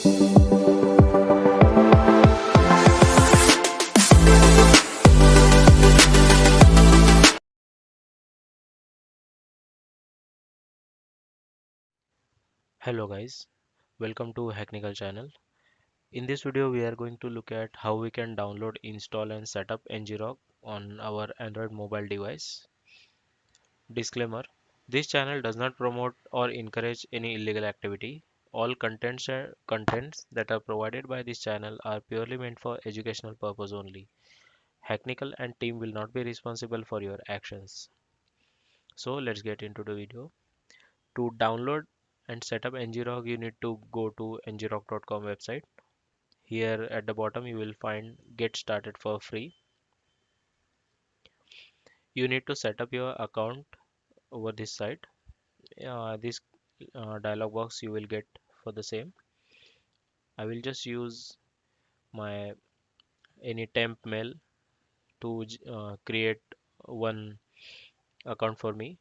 Hello guys, welcome to Hacknical channel. In this video we are going to look at how we can download, install and set up ngrok on our Android mobile device. Disclaimer: this channel does not promote or encourage any illegal activity. All contents that are provided by this channel are purely meant for educational purpose only. Hacknical and team will not be responsible for your actions. So let's get into the video. To download and set up ngrok, you need to go to ngrok.com website. Here at the bottom you will find get started for free. You need to set up your account over this site. This dialog box you will get for the same. I will just use my any temp mail to create one account for me.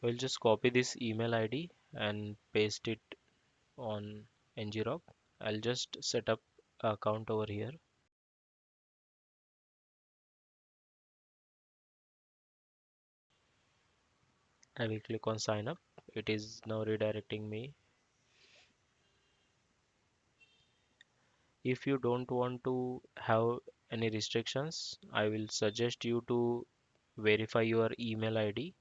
We'll just copy this email ID and paste it on ngrok. I'll just set up account over here. I will click on sign up. It is now redirecting me. If you don't want to have any restrictions, I will suggest you to verify your email ID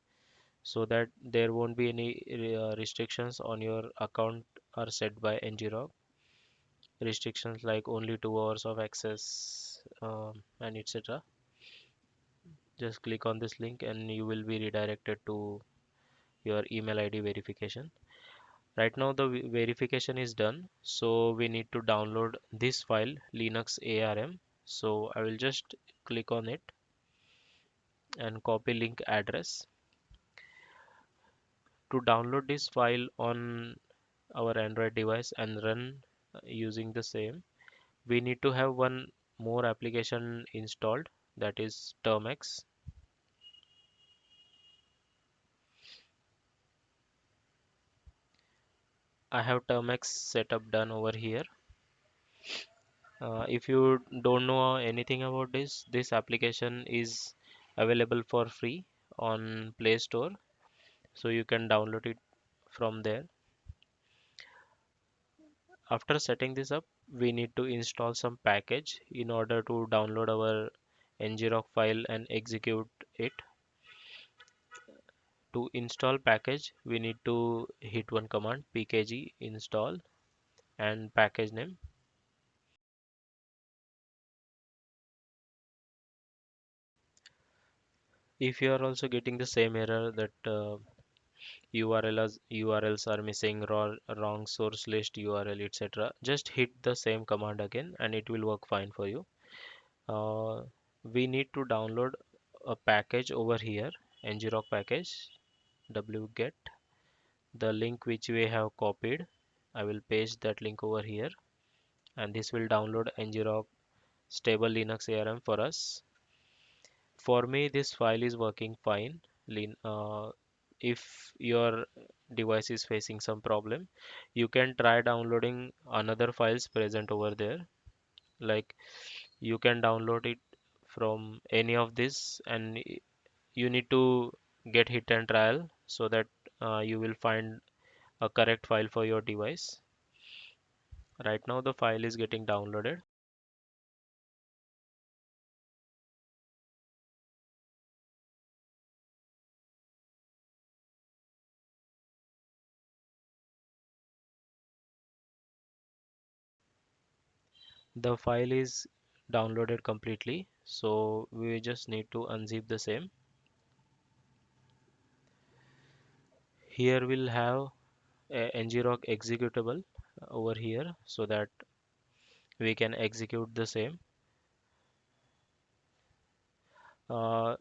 so that there won't be any restrictions on your account are set by ngrok. Restrictions like only 2 hours of access and etc. Just click on this link and you will be redirected to your email ID verification. Right now the verification is done, so we need to download this file Linux ARM. So I will just click on it and copy link address. To download this file on our Android device and run using the same, we need to have one more application installed, that is Termux. I have Termux setup done over here. If you don't know anything about this application is available for free on Play Store, so you can download it from there. After setting this up, we need to install some package in order to download our ngrok file and execute it. To install package, we need to hit one command pkg install and package name. If you are also getting the same error that URLs are missing, wrong source list URL, etc., just hit the same command again and it will work fine for you. We need to download a package over here, ngrok package wget. The link which we have copied, I will paste that link over here, and this will download ngrok stable Linux ARM for us. For me, this file is working fine. If your device is facing some problem, you can try downloading another files present over there. Like you can download it from any of this, and you need to get hit and trial so that you will find a correct file for your device. Right now the file is getting downloaded. The file is downloaded completely, so we just need to unzip the same. Here we'll have a ngrok executable over here so that we can execute the same. uh,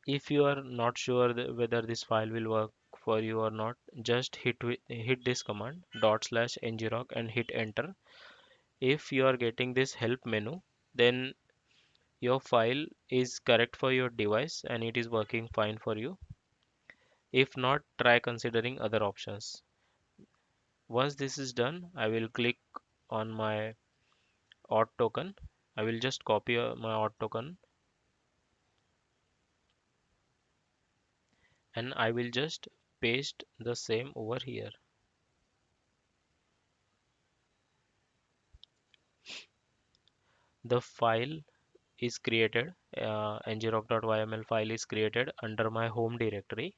if you are not sure whether this file will work for you or not, just hit this command /ngrok and hit enter. If you are getting this help menu, then your file is correct for your device and it is working fine for you. If not, try considering other options. Once this is done, I will click on my auth token. I will just copy my auth token and I will just paste the same over here. The file is created, ngrok.yml file is created under my home directory.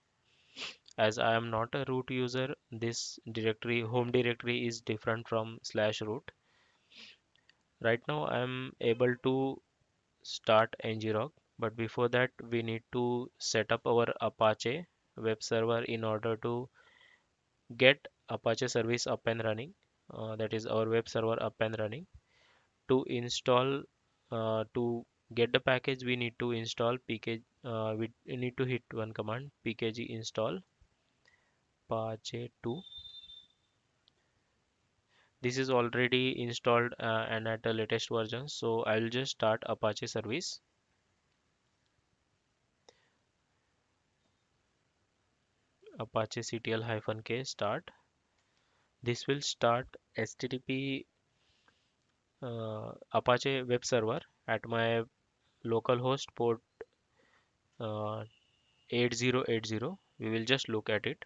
As I am not a root user, this directory, home directory, is different from slash root. Right now I am able to start ngrok, but before that we need to set up our Apache web server in order to get Apache service up and running. That is our web server up and running. To install, to get the package, we need to install pkg. We need to hit one command, pkg install Apache 2. This is already installed and at the latest version, so I'll just start Apache service. Apache ctl-k start. This will start HTTP Apache web server at my localhost port 8080. We will just look at it.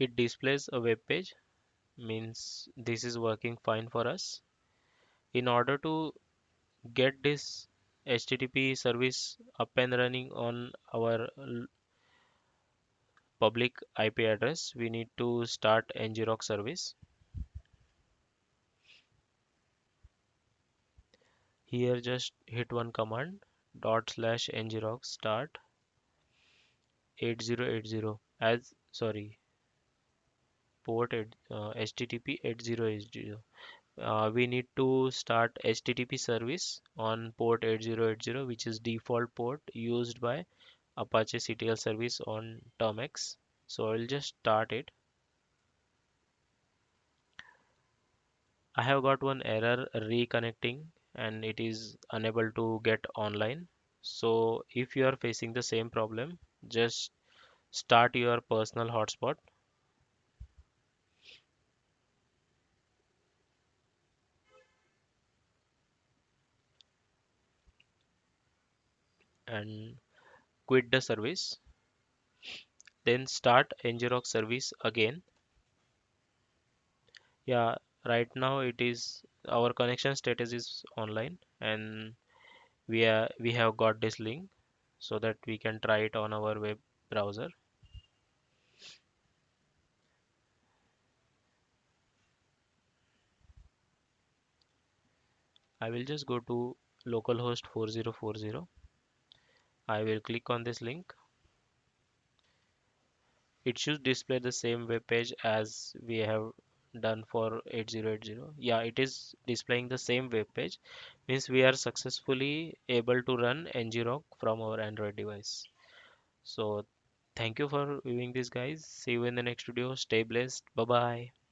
It displays a web page, means this is working fine for us. In order to get this HTTP service up and running on our public IP address, we need to start ngrok service. Here just hit one command, /ngrok start 8080, as sorry, HTTP 8080. We need to start HTTP service on port 8080, which is default port used by Apache CTL service on Termux. So I will just start it. I have got one error reconnecting and it is unable to get online. So if you are facing the same problem, just start your personal hotspot and quit the service. Then start ngrok service again. Yeah, right now it is, our connection status is online and we have got this link so that we can try it on our web browser. I will just go to localhost 4040. I will click on this link. It should display the same web page as we have done for 8080. Yeah, it is displaying the same web page, means we are successfully able to run ngrok from our Android device. So thank you for viewing this, guys. See you in the next video. Stay blessed. Bye bye.